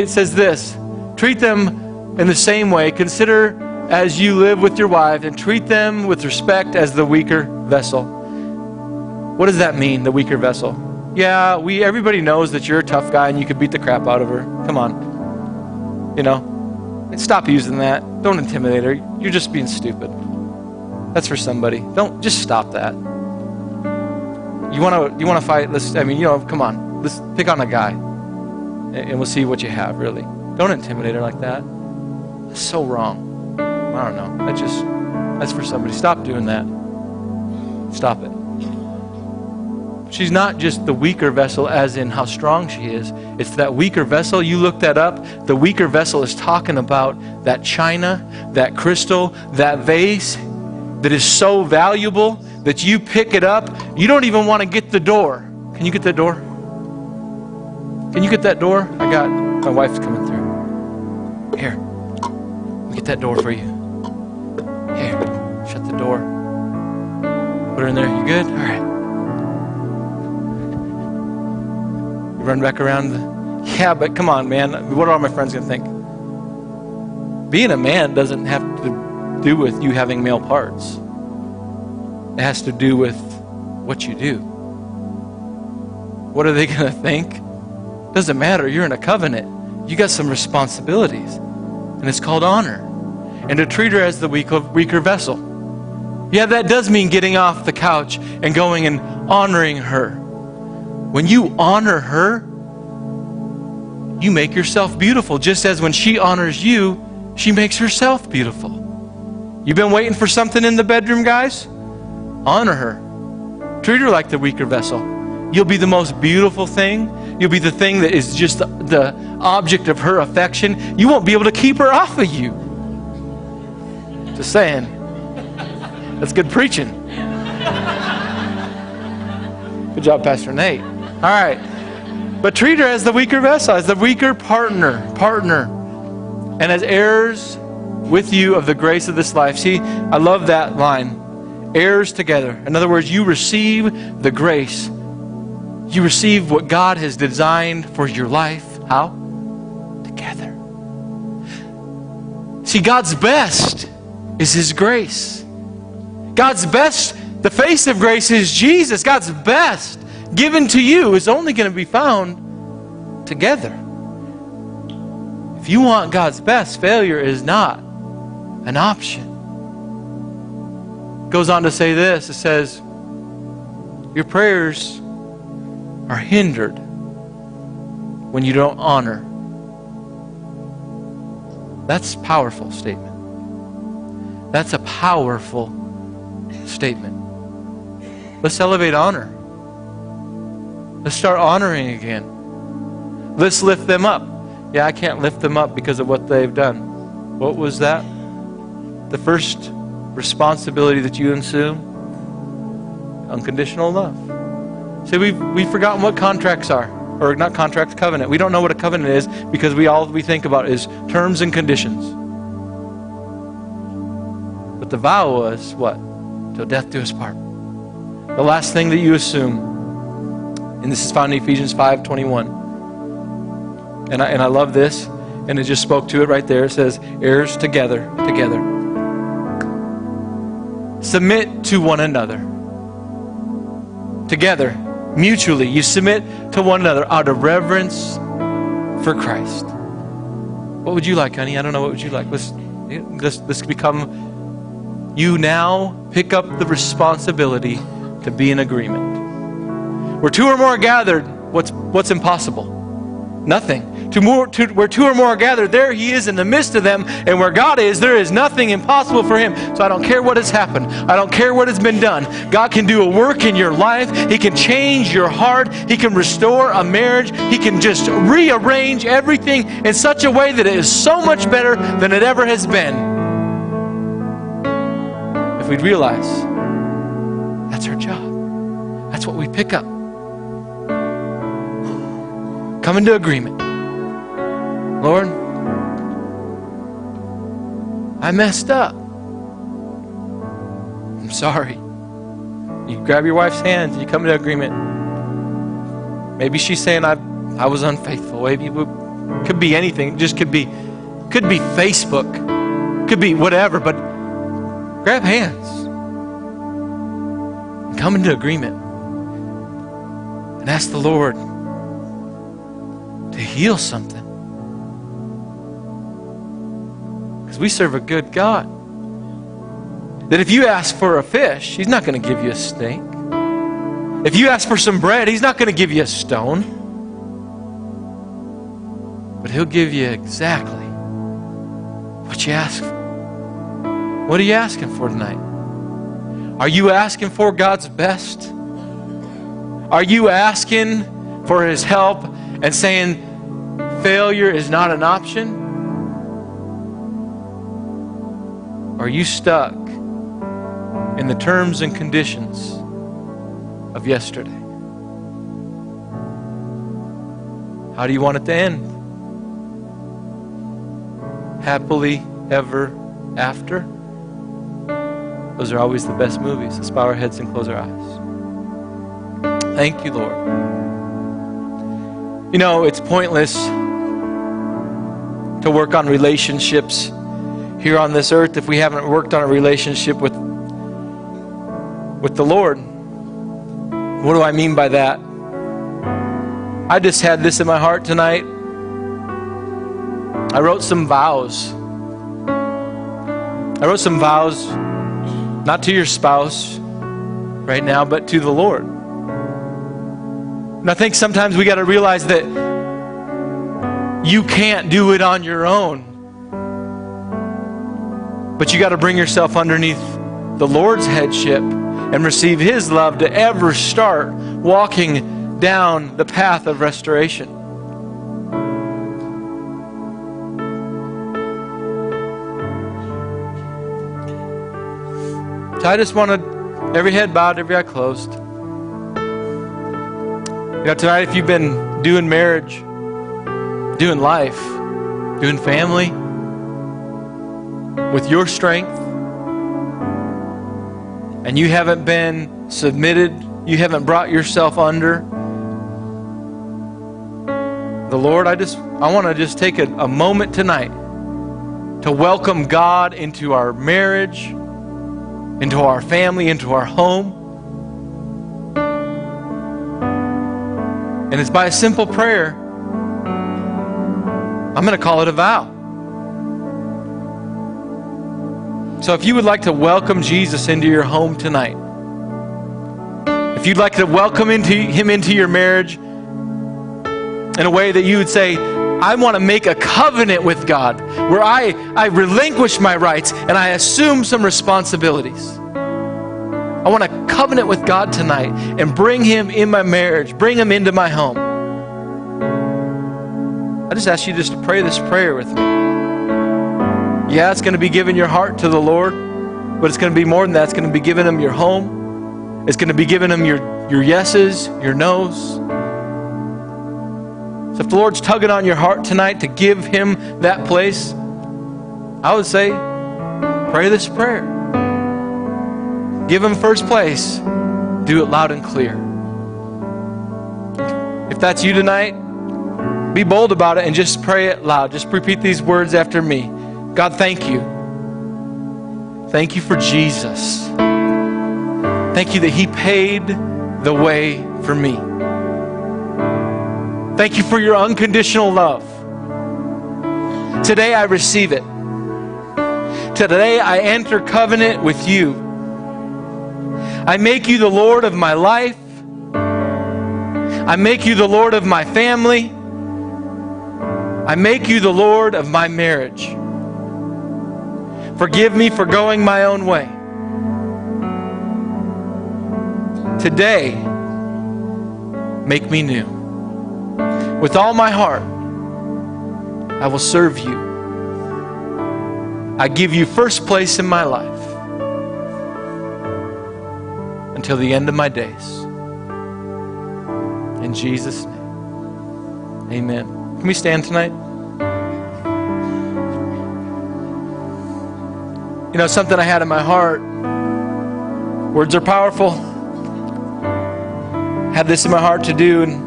says this: treat them in the same way. Consider as you live with your wife, and treat them with respect as the weaker vessel. What does that mean, the weaker vessel? Yeah, everybody knows that you're a tough guy and you could beat the crap out of her. Come on. Stop using that. Don't intimidate her. You're just being stupid. That's for somebody. Just stop that. You want to fight? Come on. Let's pick on a guy. And we'll see what you have, really. Don't intimidate her like that. That's so wrong. I don't know. That's for somebody. Stop doing that. Stop it. She's not just the weaker vessel as in how strong she is. It's that weaker vessel. You look that up. The weaker vessel is talking about that china, that crystal, that vase that is so valuable that you pick it up. You don't even want to get the door. Can you get that door? Can you get that door? My wife's coming through. Here. Let me get that door for you. Here. Shut the door. Put her in there. You good? All right. Run back around. Yeah, but come on, man. What are all my friends going to think? Being a man doesn't have to do with you having male parts. It has to do with what you do. What are they going to think? Doesn't matter. You're in a covenant. You got some responsibilities. And it's called honor. And to treat her as the weaker vessel. Yeah, that does mean getting off the couch and going and honoring her. When you honor her, you make yourself beautiful. Just as when she honors you, she makes herself beautiful. You've been waiting for something in the bedroom, guys? Honor her. Treat her like the weaker vessel. You'll be the most beautiful thing. You'll be the thing that is just the object of her affection. You won't be able to keep her off of you. Just saying. That's good preaching. Good job, Pastor Nate. All right. But treat her as the weaker vessel, as the weaker partner, and as heirs with you of the grace of this life. See, I love that line. Heirs together. In other words, you receive the grace. You receive what God has designed for your life. How? Together. See, God's best is His grace. God's best, the face of grace is Jesus. God's best given to you is only going to be found together. If you want God's best, failure is not an option. It goes on to say this. It says, your prayers are hindered when you don't honor. That's a powerful statement. That's a powerful statement. Let's elevate honor. Let's start honoring again. Let's lift them up. Yeah, I can't lift them up because of what they've done. What was that? The first responsibility that you assume? Unconditional love. See, we've forgotten what contracts are. Or not contracts, covenant. We don't know what a covenant is because all we think about is terms and conditions. But the vow was what? Till death do us part. The last thing that you assume, and this is found in Ephesians 5:21. And I love this, and it just spoke to it right there. It says, heirs together. Submit to one another. Together, mutually, you submit to one another out of reverence for Christ. What would you like, honey? I don't know. What would you like? Let's become, you now pick up the responsibility to be in agreement. Where two or more are gathered, what's impossible? Nothing. Where two or more are gathered, there He is in the midst of them. And where God is, there is nothing impossible for Him. So I don't care what has happened. I don't care what has been done. God can do a work in your life. He can change your heart. He can restore a marriage. He can just rearrange everything in such a way that it is so much better than it ever has been. If we'd realize that's our job. That's what we pick up. Come into agreement. Lord, I messed up. I'm sorry. You grab your wife's hands and you come into agreement. Maybe she's saying I was unfaithful. Maybe it could be anything. It just could be Facebook. Could be whatever, but grab hands and come into agreement and ask the Lord to heal something. Because we serve a good God. That if you ask for a fish, He's not going to give you a snake. If you ask for some bread, He's not going to give you a stone. But He'll give you exactly what you ask for. What are you asking for tonight? Are you asking for God's best? Are you asking for His help and saying failure is not an option? Or are you stuck in the terms and conditions of yesterday? How do you want it to end? Happily ever after? Those are always the best movies. Let's bow our heads and close our eyes. Thank you, Lord. You know, it's pointless to work on relationships here on this earth if we haven't worked on a relationship with the Lord. What do I mean by that? I just had this in my heart tonight. I wrote some vows. Not to your spouse right now, but to the Lord. And I think sometimes we got to realize that you can't do it on your own. But you got to bring yourself underneath the Lord's headship and receive His love to ever start walking down the path of restoration. So I just wanted every head bowed, every eye closed. You know, tonight, if you've been doing marriage, doing life, doing family with your strength, and you haven't been submitted, you haven't brought yourself under the Lord, I want to just take a moment tonight to welcome God into our marriage, into our family, into our home. And it's by a simple prayer. I'm going to call it a vow. So if you would like to welcome Jesus into your home tonight, if you'd like to welcome Him into your marriage in a way that you would say, I want to make a covenant with God where I relinquish my rights and I assume some responsibilities. I want to covenant with God tonight and bring Him in my marriage, bring Him into my home. I just ask you just to pray this prayer with me. Yeah, it's going to be giving your heart to the Lord. But it's going to be more than that. It's going to be giving him your home. It's going to be giving him your yeses, your nos. So if the Lord's tugging on your heart tonight to give him that place, I would say, pray this prayer. Give him first place. Do it loud and clear. If that's you tonight, be bold about it and just pray it loud. Just repeat these words after me. God, thank you. Thank you for Jesus. Thank you that he paid the way for me. Thank you for your unconditional love. Today I receive it. Today I enter covenant with you. I make you the Lord of my life. I make you the Lord of my family. I make you the Lord of my marriage. Forgive me for going my own way. Today, make me new. With all my heart, I will serve you. I give you first place in my life until the end of my days. In Jesus' name, amen. Can we stand tonight? You know, something I had in my heart. Words are powerful. Had this in my heart to do, and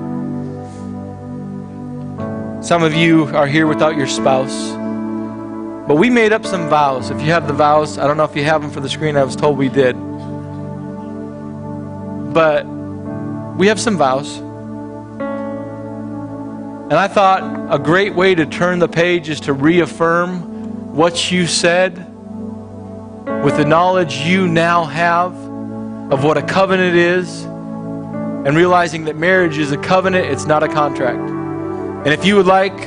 some of you are here without your spouse. But we made up some vows. If you have the vows, I don't know if you have them for the screen. I was told we did. But we have some vows. And I thought a great way to turn the page is to reaffirm what you said with the knowledge you now have of what a covenant is, and realizing that marriage is a covenant, it's not a contract. And if you would like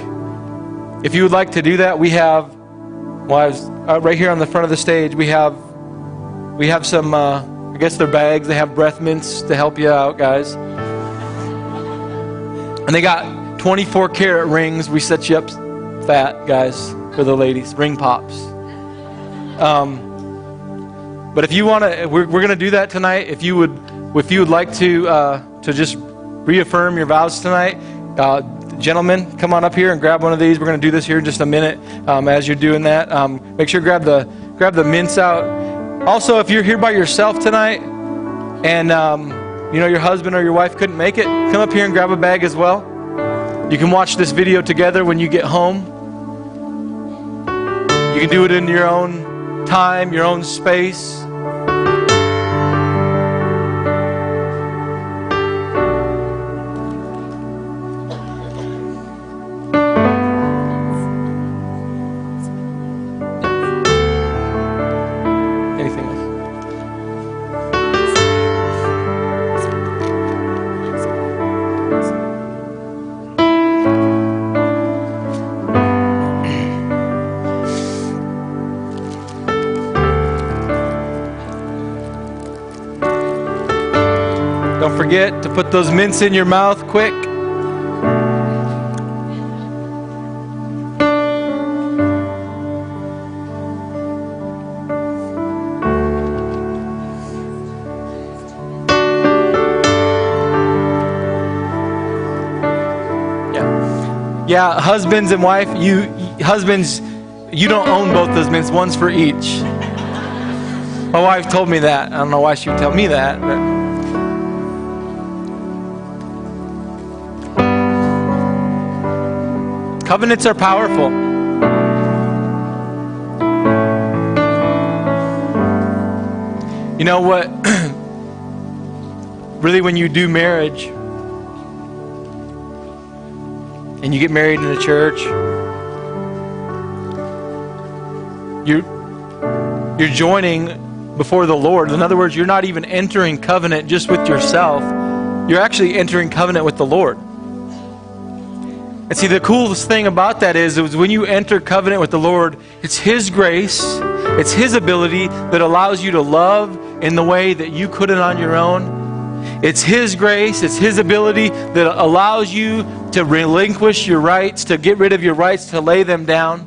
to do that, we have, right here on the front of the stage, we have some, I guess they're bags. They have breath mints to help you out, guys. And they got 24 karat rings. We set you up fat, guys, for the ladies. Ring pops. But if you want to, we're going to do that tonight. If you would like to just reaffirm your vows tonight, gentlemen, come on up here and grab one of these. We're going to do this here in just a minute. As you're doing that, make sure grab the mints out. Also, if you're here by yourself tonight, and your husband or your wife couldn't make it, come up here and grab a bag as well. You can watch this video together when you get home. You can do it in your own time, your own space. Don't forget to put those mints in your mouth quick. Yeah, husbands and wife, you don't own both those mints. One's for each. My wife told me that. I don't know why she would tell me that, but covenants are powerful. You know what? Really, when you do marriage, and you get married in a church, you're joining before the Lord. In other words, you're not even entering covenant just with yourself. You're actually entering covenant with the Lord. And see, the coolest thing about that is when you enter covenant with the Lord, it's His grace, it's His ability that allows you to love in the way that you couldn't on your own. It's His grace, it's His ability that allows you to relinquish your rights, to get rid of your rights, to lay them down.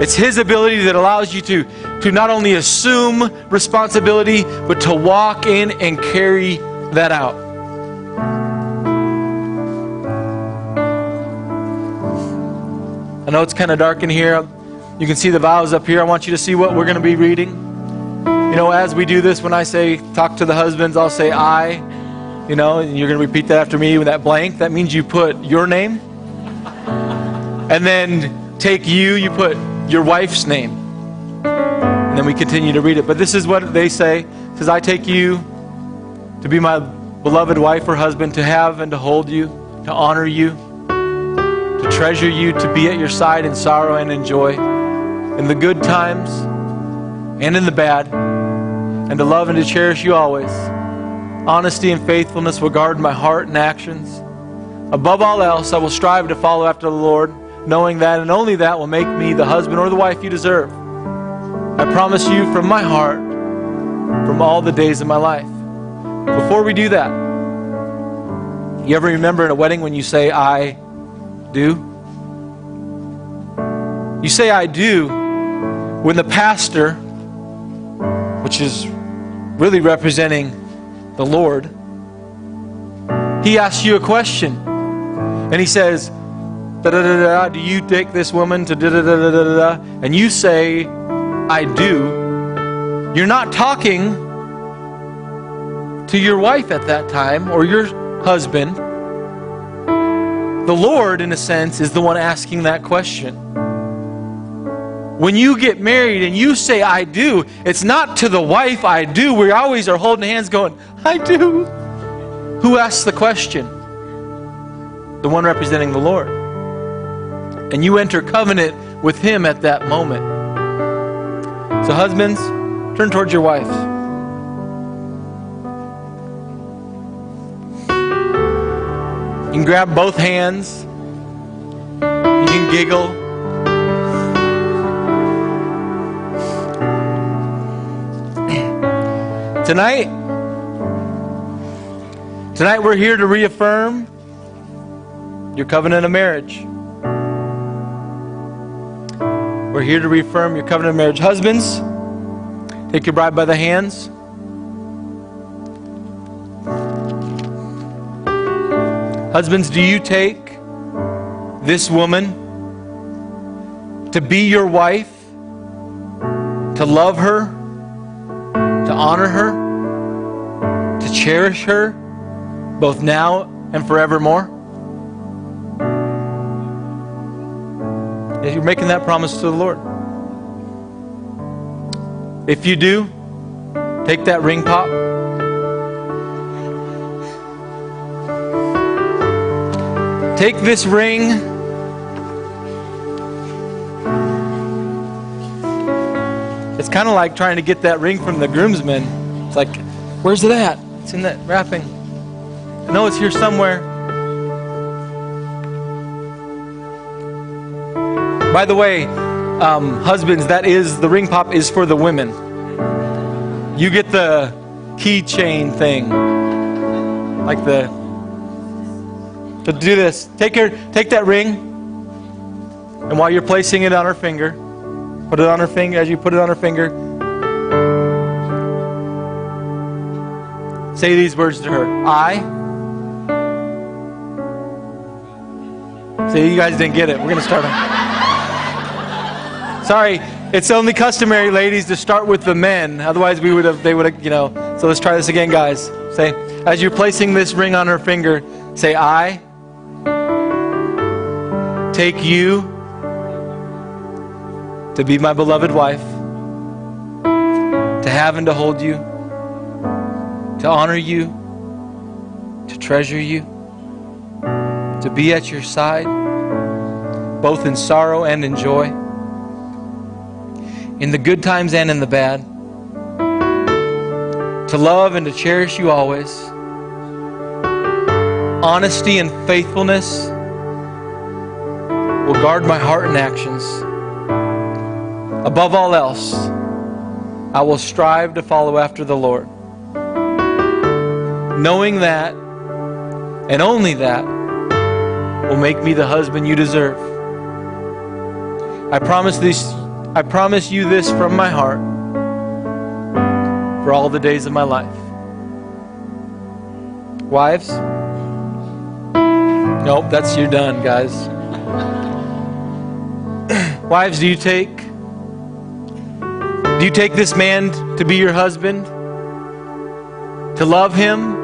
It's His ability that allows you to not only assume responsibility, but to walk in and carry that out. I know it's kind of dark in here. You can see the vows up here. I want you to see what we're going to be reading. You know, as we do this, when I say talk to the husbands, I'll say I, you know, and you're going to repeat that after me with that blank. That means you put your name. And then take you put your wife's name. And then we continue to read it. But this is what they say. It says, I take you to be my beloved wife or husband, to have and to hold you, to honor you, to treasure you, to be at your side in sorrow and in joy, in the good times and in the bad, and to love and to cherish you always. Honesty and faithfulness will guard my heart and actions. Above all else, I will strive to follow after the Lord, knowing that and only that will make me the husband or the wife you deserve. I promise you from my heart, from all the days of my life. Before we do that, you ever remember in a wedding when you say, I do? You say, I do, when the pastor, which is really representing the Lord, he asks you a question. And he says, da-da-da-da, do you take this woman to da-da-da-da-da-da? And you say, I do. You're not talking to your wife at that time or your husband. The Lord, in a sense, is the one asking that question. When you get married and you say, I do, it's not to the wife, I do. We always are holding hands going, I do. Who asks the question? The one representing the Lord. And you enter covenant with Him at that moment. So husbands, turn towards your wives. You can grab both hands. You can giggle. Tonight we're here to reaffirm your covenant of marriage. We're here to reaffirm your covenant of marriage. Husbands, take your bride by the hands. Husbands, do you take this woman to be your wife, to love her, to honor her, to cherish her, both now and forevermore? You're making that promise to the Lord. If you do, take that ring pop. Take this ring. It's kind of like trying to get that ring from the groomsmen. It's like, where's it at? It's in that wrapping. I know it's here somewhere. By the way, husbands, the ring pop is for the women. You get the keychain thing. So do this. Take that ring, and while you're placing it on her finger, put it on her finger. As you put it on her finger, say these words to her. I. See, you guys didn't get it. We're going to start on. Sorry, it's only customary, ladies, to start with the men. Otherwise, they would have, So let's try this again, guys. Say, as you're placing this ring on her finger, say, I take you to be my beloved wife, to have and to hold you, to honor you, to treasure you, to be at your side, both in sorrow and in joy, in the good times and in the bad, to love and to cherish you always. Honesty and faithfulness will guard my heart and actions. Above all else, I will strive to follow after the Lord, knowing that and only that will make me the husband you deserve. I promise I promise you this from my heart for all the days of my life. Wives? Nope, you're done, guys. Wives, do you take this man to be your husband? To love him?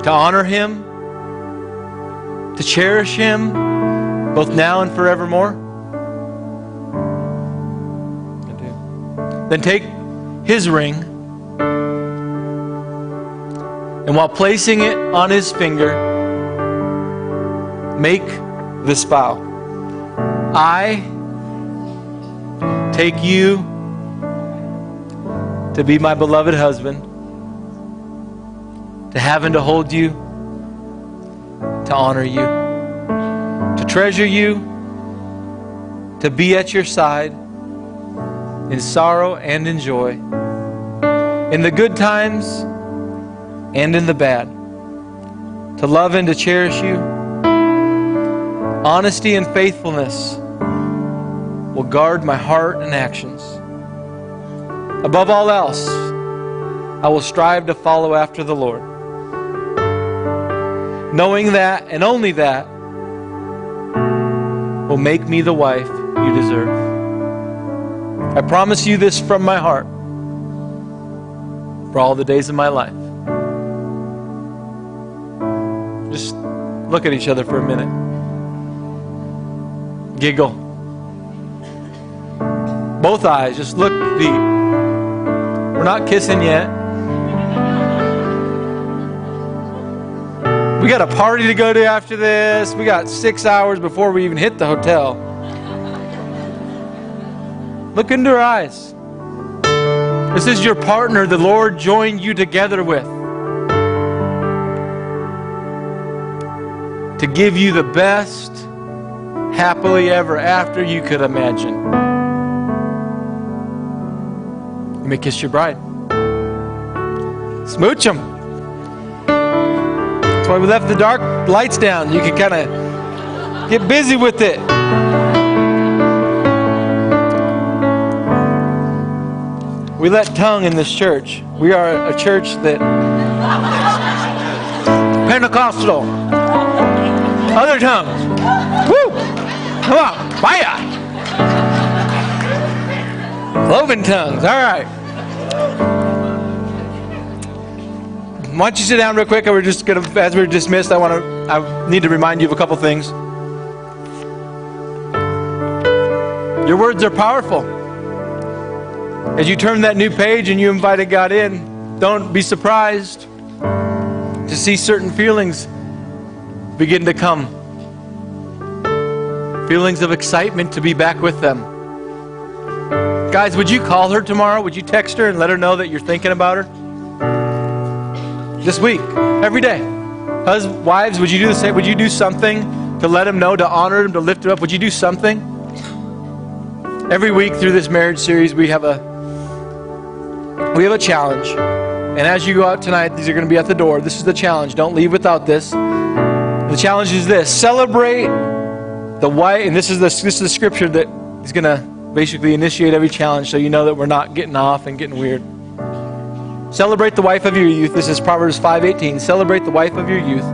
To honor him? To cherish him? Both now and forevermore? I do. Then take his ring, and while placing it on his finger, make this vow. I take you to be my beloved husband, to have and to hold you, to honor you, to treasure you, to be at your side in sorrow and in joy, in the good times and in the bad, to love and to cherish you. Honesty and faithfulness will guard my heart and actions. Above all else, I will strive to follow after the Lord, knowing that and only that will make me the wife you deserve. I promise you this from my heart for all the days of my life. Just look at each other for a minute. Giggle. Both eyes, just look deep. We're not kissing yet. We got a party to go to after this. We got 6 hours before we even hit the hotel. Look into her eyes. This is your partner the Lord joined you together with, to give you the best happily ever after you could imagine. You may kiss your bride. Smooch them. That's why we left the dark lights down. You can kind of get busy with it. We let tongue in this church. We are a church that Pentecostal. Other tongues. Woo! Come on, fire! Cloven tongues. All right. Why don't you sit down real quick? We're just gonna, as we're dismissed, I need to remind you of a couple things. Your words are powerful. As you turn that new page and you invited God in, don't be surprised to see certain feelings begin to come. Feelings of excitement to be back with them. Guys, would you call her tomorrow? Would you text her and let her know that you're thinking about her? This week, every day. Wives, would you do the same? Would you do something to let him know, to honor him, to lift him up? Would you do something? Every week through this marriage series, we have a challenge. And as you go out tonight, these are going to be at the door. This is the challenge. Don't leave without this. The challenge is this: celebrate the wife, and this is the scripture that is going to basically initiate every challenge, so you know that we're not getting off and getting weird. Celebrate the wife of your youth. This is Proverbs 5:18. Celebrate the wife of your youth.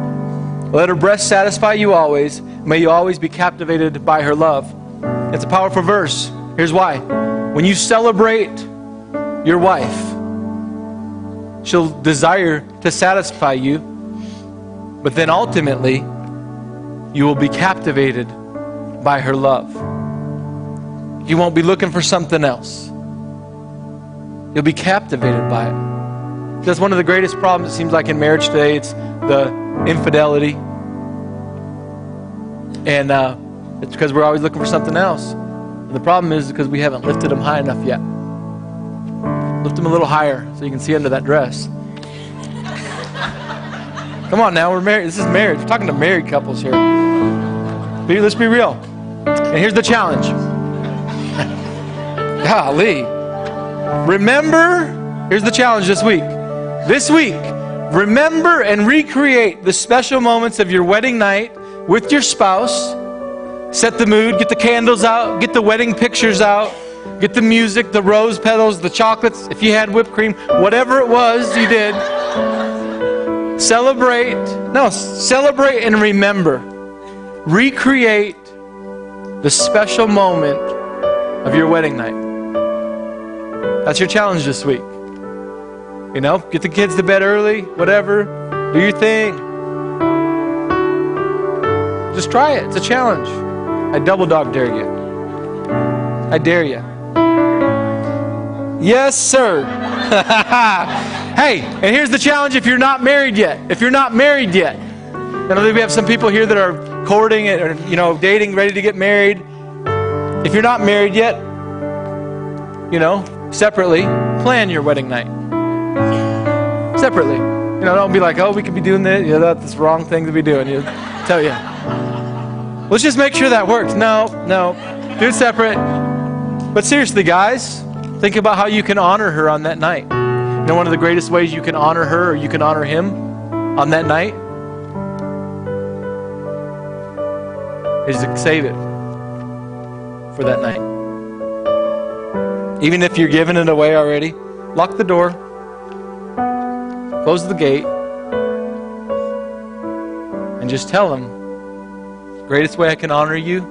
Let her breast satisfy you always. May you always be captivated by her love. It's a powerful verse. Here's why. When you celebrate your wife, she'll desire to satisfy you, but then ultimately, you will be captivated by her love. You won't be looking for something else. You'll be captivated by it. That's one of the greatest problems, it seems like, in marriage today. It's the infidelity. And it's because we're always looking for something else. And the problem is because we haven't lifted them high enough yet. Lift them a little higher so you can see under that dress. Come on now, we're married. This is marriage. We're talking to married couples here. Let's be real. And here's the challenge. Golly. Remember, here's the challenge this week. This week, remember and recreate the special moments of your wedding night with your spouse Set the mood, get the candles out, get the wedding pictures out, get the music, the rose petals, the chocolates, if you had whipped cream, whatever it was you did. Celebrate and remember. Recreate the special moment of your wedding night. That's your challenge this week. You know, get the kids to bed early, whatever. Do your thing. Just try it. It's a challenge. I double dog dare you. I dare you. Yes, sir. Hey, and here's the challenge if you're not married yet. If you're not married yet. I know we have some people here that are courting or, you know, dating, ready to get married. If you're not married yet, you know, separately, plan your wedding night. Separately. You know, don't be like, oh, we could be doing this. You know, that's the wrong thing to be doing. You tell you. Let's just make sure that works. No. Do it separate. But seriously, guys, think about how you can honor her on that night. You know, one of the greatest ways you can honor her or you can honor him on that night is to save it for that night. Even if you're giving it away already, lock the door, close the gate, and just tell him, the greatest way I can honor you,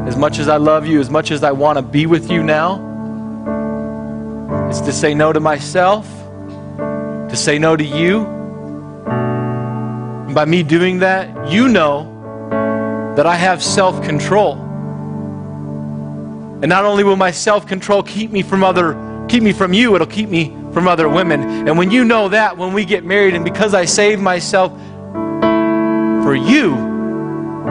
as much as I love you, as much as I want to be with you now, is to say no to myself, to say no to you. And by me doing that, you know that I have self-control. And not only will my self-control keep me from you, it'll keep me from other women. And when you know that, when we get married, and because I saved myself for you,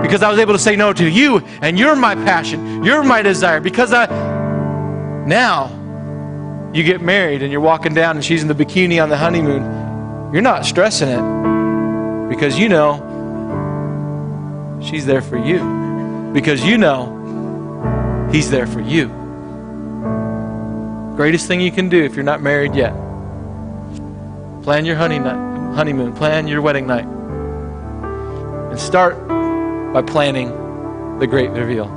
because I was able to say no to you, and you're my passion, you're my desire, because now you get married and you're walking down and she's in the bikini on the honeymoon, you're not stressing it because you know she's there for you, because you know he's there for you. Greatest thing you can do if you're not married yet. Plan your honeymoon, plan your wedding night. And start by planning the great reveal.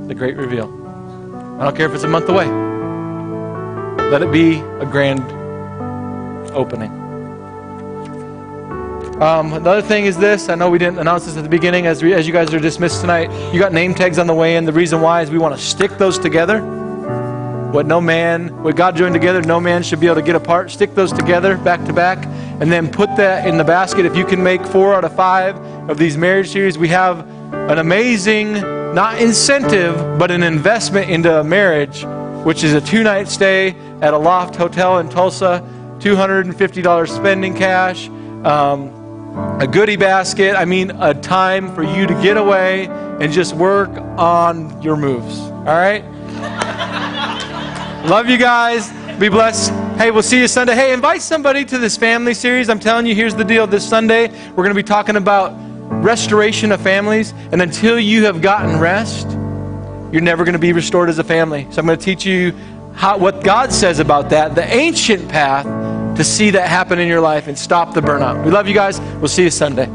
The great reveal. I don't care if it's a month away. Let it be a grand opening. Another thing is this. I know we didn't announce this at the beginning. As you guys are dismissed tonight, you got name tags on the way in. The reason why is we want to stick those together. What God joined together, no man should be able to get apart. Stick those together back to back, and then put that in the basket. If you can make 4 out of 5 of these marriage series, we have an amazing, not incentive, but an investment into a marriage, which is a 2-night stay at a loft hotel in Tulsa, $250 spending cash, a goodie basket. I mean, a time for you to get away and just work on your moves. All right? Love you guys. Be blessed. Hey, we'll see you Sunday. Hey, invite somebody to this family series. I'm telling you, here's the deal. This Sunday, we're going to be talking about restoration of families. And until you have gotten rest, you're never going to be restored as a family. So I'm going to teach you what God says about that, the ancient path to see that happen in your life and stop the burnout. We love you guys. We'll see you Sunday.